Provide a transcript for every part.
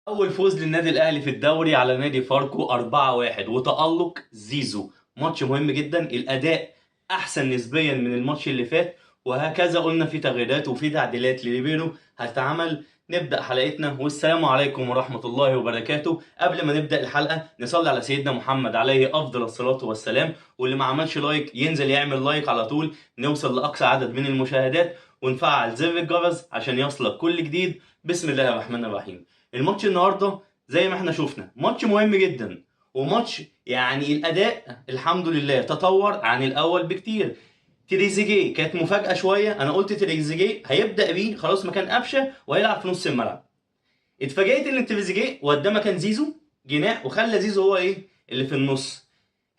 أول فوز للنادي الأهلي في الدوري على نادي فاركو 4-1 وتألق زيزو. ماتش مهم جدا، الأداء أحسن نسبيا من الماتش اللي فات، وهكذا قلنا في تغييرات وفي تعديلات لليبيرو هتتعمل. نبدأ حلقتنا والسلام عليكم ورحمة الله وبركاته. قبل ما نبدأ الحلقة نصلي على سيدنا محمد عليه أفضل الصلاة والسلام، واللي ما عملش لايك ينزل يعمل لايك على طول نوصل لأقصى عدد من المشاهدات، ونفعل زر الجرس عشان يوصلك كل جديد. بسم الله الرحمن الرحيم. الماتش النهارده زي ما احنا شفنا ماتش مهم جدا، وماتش يعني الاداء الحمد لله تطور عن الاول بكتير. تريزيجيه كانت مفاجاه شويه، انا قلت تريزيجيه هيبدا بيه خلاص مكان قفشه وهيلعب في نص الملعب. اتفاجئت ان تريزيجيه وداه مكان زيزو جناح، وخلى زيزو هو ايه اللي في النص.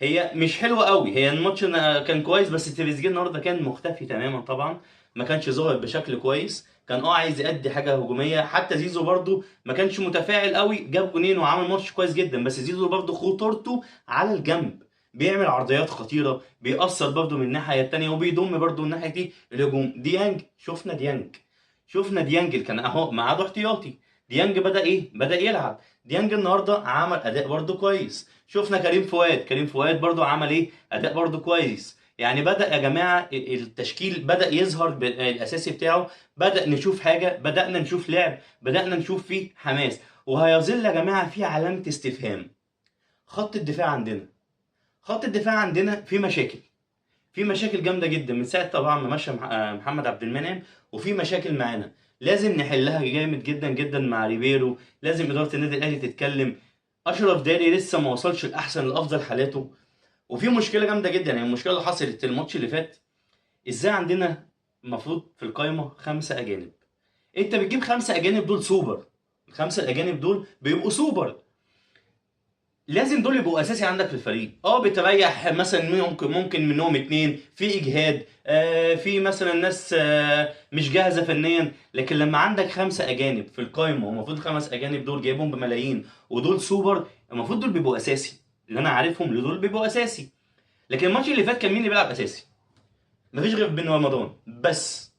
هي مش حلوه قوي، هي الماتش كان كويس بس تريزيجيه النهارده كان مختفي تماما طبعا، ما كانش ظاهر بشكل كويس. كان عايز يأدي حاجه هجوميه. حتى زيزو برضو ما كانش متفاعل قوي، جاب جونين وعمل ماتش كويس جدا، بس زيزو برضو خطورته على الجنب، بيعمل عرضيات خطيره، بيأثر برضو من الناحيه التانيه وبيضم برضو من ناحيه دي الهجوم. ديانج، شفنا ديانج اللي كان اهو معاه احتياطي. ديانج بدأ يلعب. ديانج النهارده عمل اداء برضو كويس. شفنا كريم فؤاد برضو عمل اداء برضو كويس. يعني بدأ يا جماعه التشكيل بدأ يظهر الاساسي بتاعه، بدأ نشوف حاجه، بدأنا نشوف لعب، بدأنا نشوف فيه حماس. وهيظل يا جماعه في علامه استفهام. خط الدفاع عندنا خط الدفاع عندنا في مشاكل جامده جدا من ساعه طبعا ما مشى محمد عبد المنعم، وفي مشاكل معانا لازم نحلها جامد جدا جدا مع ريبيرو. لازم اداره النادي الاهلي تتكلم. اشرف داري لسه ما وصلش لافضل حالاته، وفي مشكله جامده جدا. يعني المشكله اللي حصلت الماتش اللي فات، ازاي عندنا المفروض في القايمه 5 اجانب؟ انت بتجيب 5 اجانب دول سوبر، الخمسه الاجانب دول بيبقوا سوبر، لازم دول يبقوا اساسي عندك في الفريق. بتريح مثلا ممكن منهم اتنين في اجهاد، في مثلا ناس مش جاهزه فنيا. لكن لما عندك 5 اجانب في القايمه، والمفروض 5 اجانب دول جايبهم بملايين ودول سوبر، المفروض دول بيبقوا اساسي. اللي انا عارفهم اللي دول بيبقوا اساسي. لكن الماتش اللي فات كان مين اللي بيلعب اساسي؟ مفيش غير بن رمضان بس.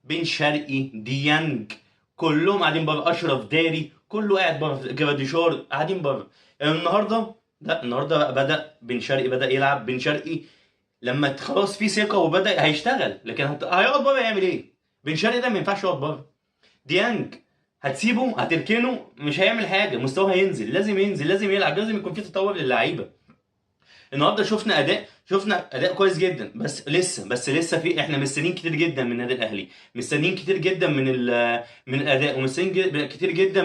بن شرقي، ديانج، كلهم قاعدين بره. اشرف داري كله قاعد بره، جراديشار قاعدين بره. النهارده لا، النهارده بدا بن شرقي، بدا يلعب بن شرقي. لما خلاص في ثقه وبدا هيشتغل، لكن هيقعد بره يعمل ايه؟ بن شرقي ده ما ينفعش يقعد بره. ديانج هتسيبه هتركنه مش هيعمل حاجه، مستواه هينزل. لازم ينزل، لازم يلعب، لازم يكون في تطور للعيبه. النهارده شفنا اداء كويس جدا، بس لسه في احنا مستنيين كتير جدا من النادي الاهلي. مستنيين كتير جدا من الاداء، ومستنيين كتير جدا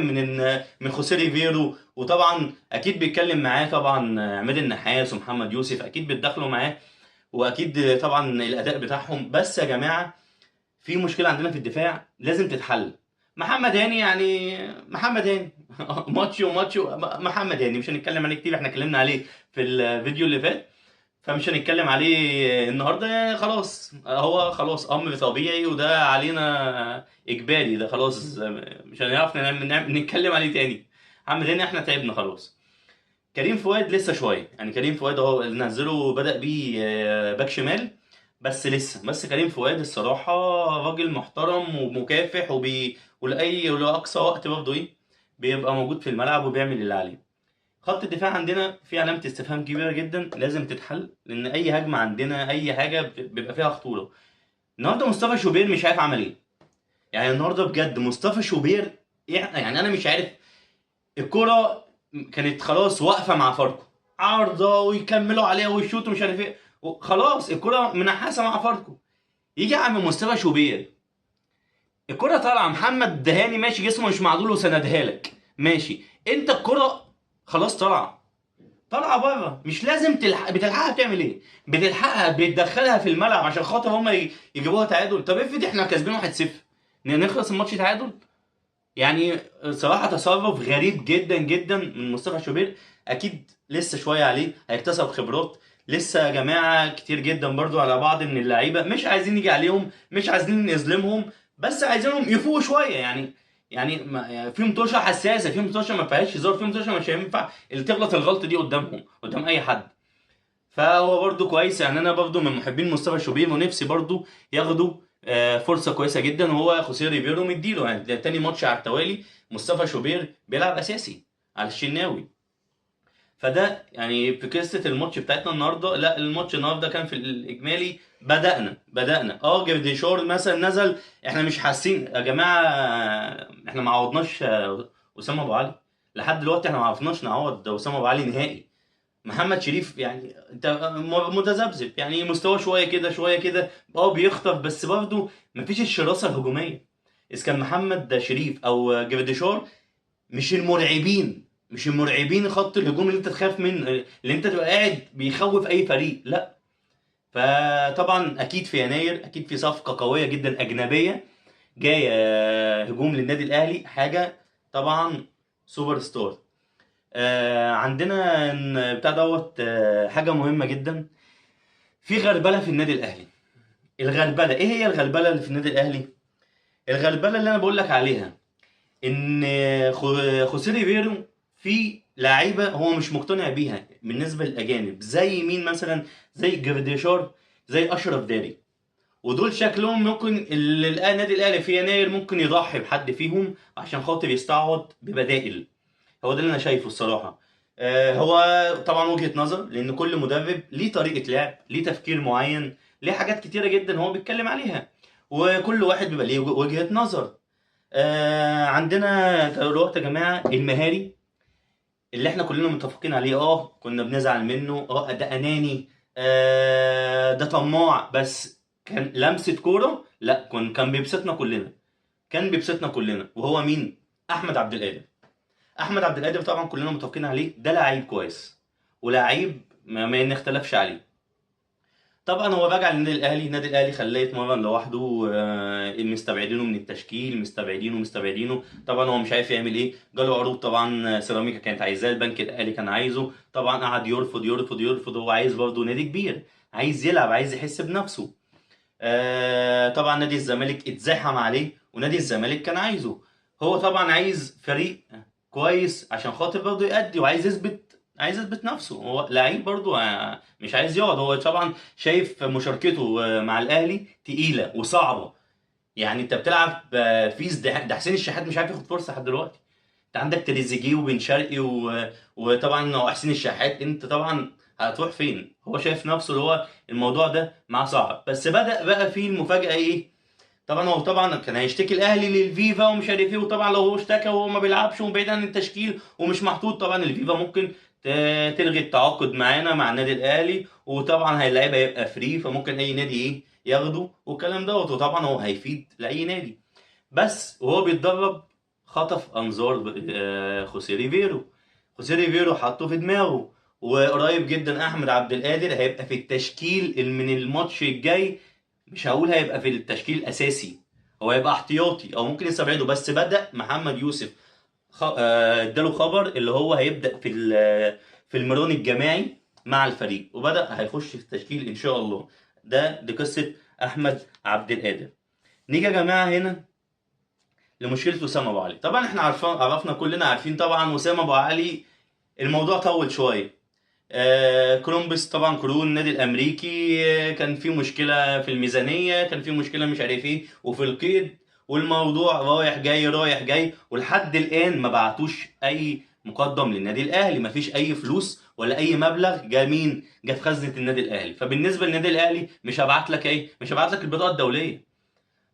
من خوسيه ريفيرو. وطبعا اكيد بيتكلم معاه طبعا عماد النحاس ومحمد يوسف، اكيد بيتدخلوا معاه، واكيد طبعا الاداء بتاعهم. بس يا جماعه في مشكله عندنا في الدفاع لازم تتحل. محمد هاني يعني محمد هاني ماتش محمد هاني مش هنتكلم عليه كتير، احنا اتكلمنا عليه في الفيديو اللي فات، فمش هنتكلم عليه النهارده. يعني خلاص هو خلاص امر طبيعي وده علينا اجباري، ده خلاص مش هنعرف نتكلم عليه تاني. محمد هاني احنا تعبنا خلاص. كريم فؤاد لسه شويه، يعني كريم فؤاد اهو اللي نزله بدأ بيه باك شمال، بس كريم فؤاد الصراحه راجل محترم ومكافح ولاقصى وقت برضه بيبقى موجود في الملعب وبيعمل اللي عليه. خط الدفاع عندنا في علامه استفهام كبيره جدا لازم تتحل، لان اي هجمه عندنا اي حاجه بيبقى فيها خطوره. النهارده مصطفى شوبير مش عارف عمل ايه. يعني النهارده بجد مصطفى شوبير، يعني انا مش عارف. الكرة كانت خلاص واقفة مع فاركو، عارضة ويكملوا عليها ويشوطوا مش عارف ايه، خلاص الكرة منحاسة مع فاركو. يجي عم مصطفى شوبير، الكرة طالعة، محمد دهاني ماشي جسمه مش معدول وسندها لك ماشي، انت الكرة خلاص طالعة بره، مش لازم بتلحقها بتعمل ايه؟ بتلحقها بتدخلها في الملعب عشان خاطر هما يجيبوها تعادل. طب افرض احنا كاسبين 1-0 نخلص الماتش تعادل؟ يعني صراحة تصرف غريب جدا جدا من مصطفى شوبير. اكيد لسه شوية عليه هيكتسب خبرات. لسه يا جماعة كتير جدا برضو على بعض من اللعيبة، مش عايزين نيجي عليهم، مش عايزين نظلمهم، بس عايزينهم يفوقوا شوية. يعني في متوشة حساسة، في متوشة ما فيهاش هزار، في متوشة مش هينفع اللي تغلط الغلطة دي قدامهم قدام اي حد. فهو برضو كويس، يعني انا برضو من محبين مصطفى شوبير ونفسي برضو ياخدوا فرصه كويسه جدا، وهو خوسيه ريفيرو مديله، يعني ده تاني ماتش على التوالي مصطفى شوبير بيلعب اساسي على الشناوي. فده يعني في قصه الماتش بتاعتنا النهارده. لا الماتش النهارده كان في الاجمالي بدانا جرديشار مثلا نزل، احنا مش حاسين يا جماعه، احنا ما عوضناش اسامه ابو علي. لحد دلوقتي احنا ما عرفناش نعوض اسامه ابو علي نهائي. محمد شريف يعني انت متذبذب، يعني مستواه شويه كده شويه كده، بيخطف بس برضه مفيش الشراسه الهجوميه. اذا كان محمد شريف او جرديشار مش المرعبين خط الهجوم اللي انت تخاف منه، اللي انت تبقى قاعد بيخوف اي فريق، لا. فطبعا اكيد في يناير اكيد في صفقه قويه جدا اجنبيه جايه، هجوم للنادي الاهلي، حاجه طبعا سوبر ستار. عندنا بتاع دوت حاجه مهمه جدا، في غربله في النادي الاهلي. الغربله ايه هي الغربله اللي في النادي الاهلي؟ الغربله اللي انا بقول لك عليها ان خوسيه ريفيرو في لعيبه هو مش مقتنع بيها بالنسبه للاجانب، زي مين مثلا؟ زي جراديشار، زي اشرف داري. ودول شكلهم ممكن النادي الاهلي في يناير ممكن يضحي بحد فيهم عشان خاطر يستعوض ببدائل. هو ده اللي انا شايفه الصراحه. هو طبعا وجهه نظر، لان كل مدرب ليه طريقه لعب، ليه تفكير معين، ليه حاجات كتيره جدا هو بيتكلم عليها، وكل واحد بيبقى ليه وجهه نظر. عندنا دلوقتي يا جماعه المهاري اللي احنا كلنا متفقين عليه، كنا بنزعل منه، ده اناني، ده طماع، بس كان لمسه كوره، لا كان بيبسطنا كلنا، وهو مين؟ احمد عبد القادر. احمد عبد القادر طبعا كلنا متفقين عليه، ده لعيب كويس، ولاعيب ما نختلفش عليه. طبعا هو راجع النادي الاهلي خلاه يتمرن لوحده، مستبعدينه من التشكيل، مستبعدينه. طبعا هو مش عارف يعمل ايه، جاله عروض طبعا، سيراميكا كانت عايزاه، البنك الاهلي كان عايزه، طبعا قعد يرفض يرفض يرفض. هو عايز برضه نادي كبير، عايز يلعب، عايز يحس بنفسه. طبعا نادي الزمالك اتزاحم عليه، ونادي الزمالك كان عايزه. هو طبعا عايز فريق كويس عشان خاطر برضه يأدي، عايز يثبت نفسه، هو لعيب برضه، مش عايز يقعد. هو طبعا شايف مشاركته مع الاهلي تقيله وصعبه. يعني انت بتلعب فيس، ده حسين الشحات مش عارف ياخد فرصه لحد دلوقتي. انت عندك تريزيجيه وبن شرقي وطبعا هو حسين الشحات، انت طبعا هتروح فين؟ هو شايف نفسه اللي هو الموضوع ده معاه صعب. بس بدأ بقى فيه المفاجأة ايه؟ طبعا هو طبعا كان هيشتكي الاهلي للفيفا ومش عارف ايه، وطبعا لو هو اشتكى وهو ما بيلعبش وبعيد عن التشكيل ومش محطوط، طبعا الفيفا ممكن تلغي التعاقد معانا مع النادي الاهلي، وطبعا اللعيب هيبقى فري، فممكن اي نادي ياخده والكلام دوت، وطبعا هو هيفيد لاي نادي. بس وهو بيتدرب خطف انظار خوسيه ريفيرو حطه في دماغه، وقريب جدا احمد عبد القادر هيبقى في التشكيل من الماتش الجاي. مش هقول هيبقى في التشكيل الاساسي، هو هيبقى احتياطي او ممكن يستبعده. بس بدأ محمد يوسف اداله خبر اللي هو هيبدأ في المران الجماعي مع الفريق، وبدأ هيخش في التشكيل ان شاء الله. دي قصة احمد عبد القادر. نيجي يا جماعة هنا لمشكلة أسامة أبو علي. طبعا احنا عرفنا كلنا عارفين طبعا أسامة أبو علي الموضوع طول شوية. كولومبس طبعا النادي الامريكي، كان في مشكله في الميزانيه، كان في مشكله مش عارف ايه وفي القيد، والموضوع رايح جاي رايح جاي، ولحد الان ما بعتوش اي مقدم للنادي الاهلي، ما فيش اي فلوس ولا اي مبلغ جه في خزنه النادي الاهلي. فبالنسبه للنادي الاهلي مش هبعت لك البطاقه الدوليه.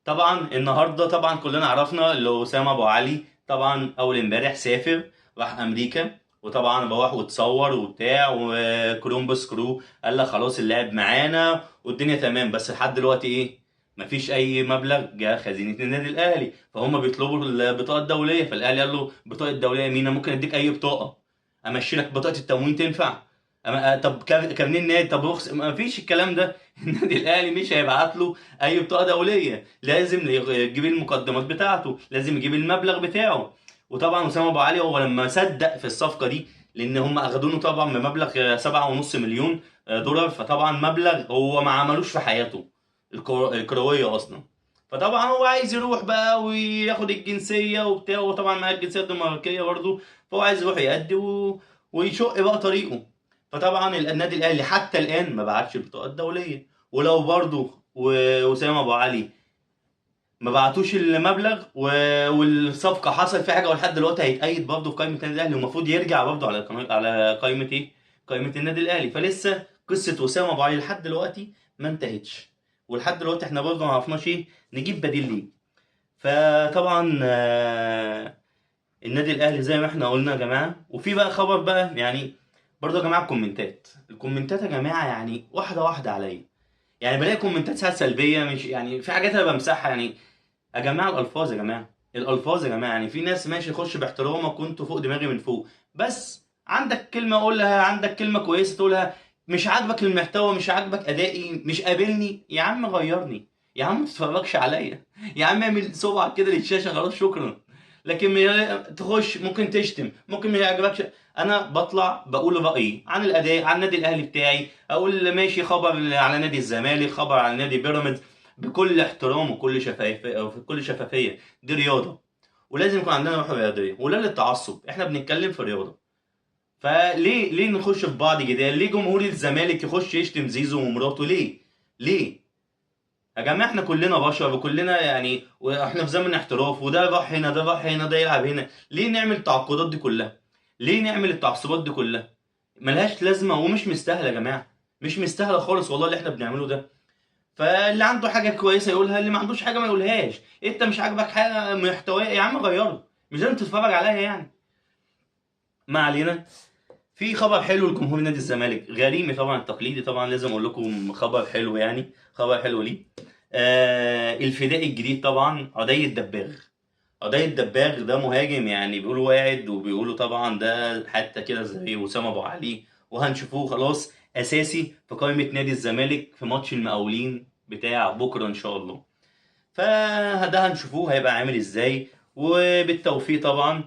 طبعا النهارده طبعا كلنا عرفنا اللي اسامه ابو علي طبعا اول امبارح سافر، راح امريكا، وطبعا بروح وتصور وبتاع، وكولومبوس كرو قال لك خلاص اللاعب معانا والدنيا تمام. بس لحد دلوقتي ايه؟ مفيش اي مبلغ جه خزينه النادي الاهلي، فهم بيطلبوا البطاقه الدوليه. فالاهلي قال له بطاقه دوليه مين؟ أنا ممكن اديك اي بطاقه، امشي لك بطاقه التموين تنفع؟ طب كارنيه النادي، طب ما فيش الكلام ده. النادي الاهلي مش هيبعت له اي بطاقه دوليه، لازم يجيب المقدمات بتاعته، لازم يجيب المبلغ بتاعه. وطبعا اسامه ابو علي هو لما صدق في الصفقه دي، لان هم اخدونه طبعا بمبلغ 7.5 مليون دولار، فطبعا مبلغ هو ما عملوش في حياته الكرويه اصلا. فطبعا هو عايز يروح بقى وياخد الجنسيه وبتاع، وطبعا معاه الجنسيه الدنماركيه برضه، فهو عايز يروح يأدي ويشق بقى طريقه. فطبعا النادي الاهلي حتى الان ما بعتش البطاقه الدوليه. ولو برضه واسامه ابو علي ما بعتوش المبلغ والصفقه حصل في حاجه، ولحد دلوقتي هيتأيد برضه في قائمه النادي الاهلي، ومفروض يرجع برضه على على قائمه ايه؟ قائمه النادي الاهلي. فلسه قصه وسام ابو علي لحد دلوقتي ما انتهتش، ولحد دلوقتي احنا برضه ما عرفناش ايه نجيب بديل ليه. فطبعا النادي الاهلي زي ما احنا قلنا يا جماعه. وفي بقى خبر بقى يعني برضه يا جماعه، الكومنتات يا جماعه يعني واحده واحده عليا. يعني بلاقي كومنتات ساعات سلبيه، مش يعني في حاجات انا بمسحها يعني. يا جماعه الالفاظ، يا جماعه الالفاظ، يا جماعه يعني في ناس ماشي خش باحترامك كنت فوق دماغي من فوق، بس عندك كلمه قولها، عندك كلمه كويسه تقولها. مش عاجبك المحتوى، مش عاجبك ادائي، مش قابلني، يا عم غيرني، يا عم ما تتفرجش عليا، يا عم اعمل صبعك كده للشاشه خلاص شكرا. لكن تخش ممكن تشتم، ممكن ما يعجبكش. انا بطلع بقول رايي عن الاداء، عن النادي الاهلي بتاعي، اقول ماشي خبر على نادي الزمالك، خبر على نادي بيراميدز، بكل احترام وكل شفافيه وكل شفافيه. دي رياضه، ولازم يكون عندنا روح رياضيه ولا للتعصب، احنا بنتكلم في رياضه. فليه نخش في بعض جدال؟ ليه جمهور الزمالك يخش يشتم زيزو ومراته؟ ليه يا جماعه؟ احنا كلنا بشر وكلنا يعني، واحنا في زمن احتراف، وده راح هنا ده راح هنا ده يلعب هنا. ليه نعمل التعقيدات دي كلها؟ ليه نعمل التعصبات دي كلها؟ ملهاش لازمه ومش مستاهله يا جماعه، مش مستاهله خالص والله اللي احنا بنعمله ده. فاللي عنده حاجه كويسه يقولها، اللي ما عندوش حاجه ما يقولهاش. انت مش عاجبك حاجه محتواه يا عم غيره، مش لازم تتفرج عليها يعني. ما علينا. في خبر حلو لجمهور نادي الزمالك، غريمي طبعا التقليدي، طبعا لازم اقول لكم خبر حلو يعني، خبر حلو ليه. الفدائي الجديد طبعا عدي الدباغ. عدي الدباغ ده مهاجم يعني، بيقولوا واعد، وبيقولوا طبعا ده حتى كده زي وسام ابو علي، وهنشوفوه خلاص اساسي في قائمة نادي الزمالك في ماتش المقاولين بتاع بكره ان شاء الله. فده هنشوفوه هيبقى عامل ازاي، وبالتوفيق طبعا.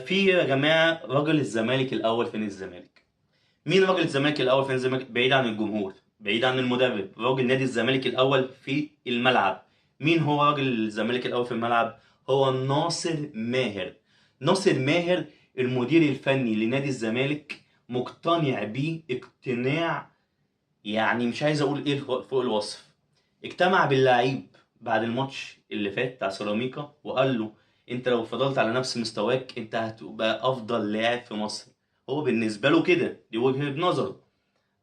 في يا جماعة راجل الزمالك الاول فين الزمالك؟ مين راجل الزمالك الاول في الزمالك بعيد عن الجمهور، بعيد عن المدرب؟ راجل نادي الزمالك الاول في الملعب. مين هو راجل الزمالك الاول في الملعب؟ هو ناصر ماهر. ناصر ماهر المدير الفني لنادي الزمالك مقتنع بيه اقتناع يعني مش عايز اقول ايه فوق الوصف. اجتمع باللعيب بعد الماتش اللي فات بتاع سيراميكا وقال له انت لو فضلت على نفس مستواك انت هتبقى افضل لاعب في مصر. هو بالنسبه له كده، دي وجهه نظره.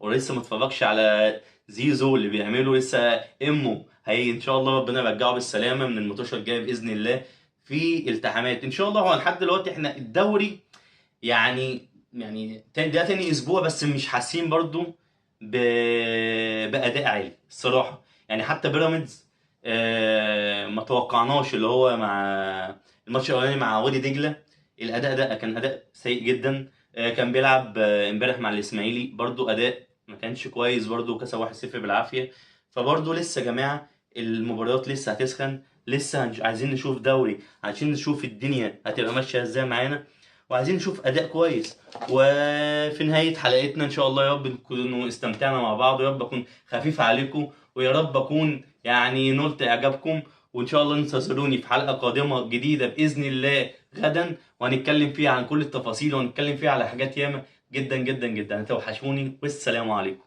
ولسه متفرجش على زيزو اللي بيعمله لسه. امه هي ان شاء الله ربنا يرجعه بالسلامه من الماتش الجاي باذن الله. في التحامات ان شاء الله. هو لحد دلوقتي احنا الدوري يعني ده تاني اسبوع بس مش حاسين برضو ب... باداء عالي الصراحه. يعني حتى بيراميدز ما توقعناش اللي هو مع الماتش الاولاني مع وادي دجله. الاداء ده كان اداء سيء جدا. كان بيلعب امبارح مع الاسماعيلي برضو اداء ما كانش كويس، برضو كسب 1-0 بالعافيه. فبرضو لسه يا جماعه المباريات لسه هتسخن، لسه عايزين نشوف دوري، عايزين نشوف الدنيا هتبقى ماشيه ازاي معانا، وعايزين نشوف اداء كويس. وفي نهايه حلقتنا ان شاء الله يا رب نكونوا استمتعنا مع بعض، ويا رب اكون خفيف عليكم، ويا رب اكون يعني نلت اعجابكم. وان شاء الله انتظروني في حلقه قادمه جديده باذن الله غدا، وهنتكلم فيها عن كل التفاصيل، وهنتكلم فيها على حاجات ياما جدا جدا جدا. هتوحشوني، والسلام عليكم.